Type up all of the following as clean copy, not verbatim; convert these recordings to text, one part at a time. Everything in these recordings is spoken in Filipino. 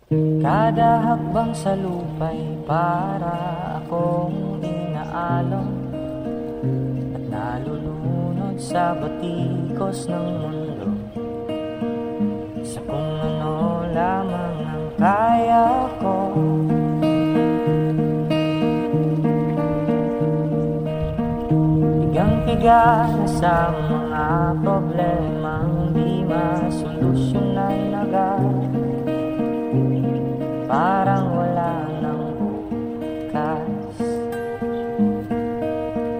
Kada hakbang sa lupa'y para akong inaalon at nalulunod sa batikos ng mundo, sa kung ano lamang ang kaya ko. Higang-higa na sa mga problemang di masolusyonan agad, parang wala nang bukas.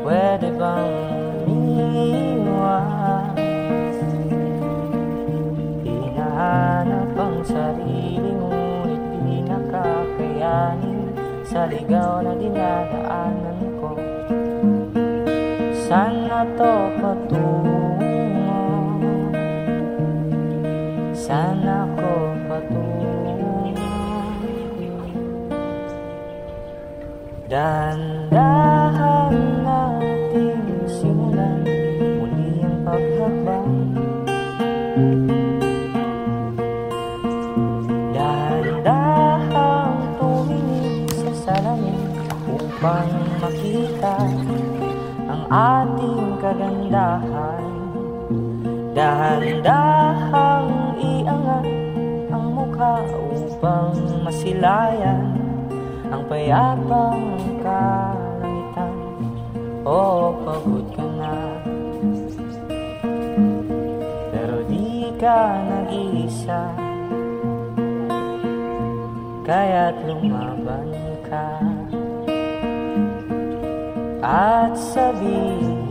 Pwede bang umiwas? Hinahanap ang sarili ngunit di nakakayanin sa ligaw na dinadaanan ko. Saan na to patungo? Saan ako patungo? Dahan-dahan natin simulan muli ang paghakbang. Dahan-dahan tumingin sa salamin upang makita ang ating kagandahan. Dahan-dahang iangat ang mukha upang masilayan ang payapang kalangitan. Oo, pagod ka na, pero di ka nag-iisa, kaya't lumaban ka at sabihin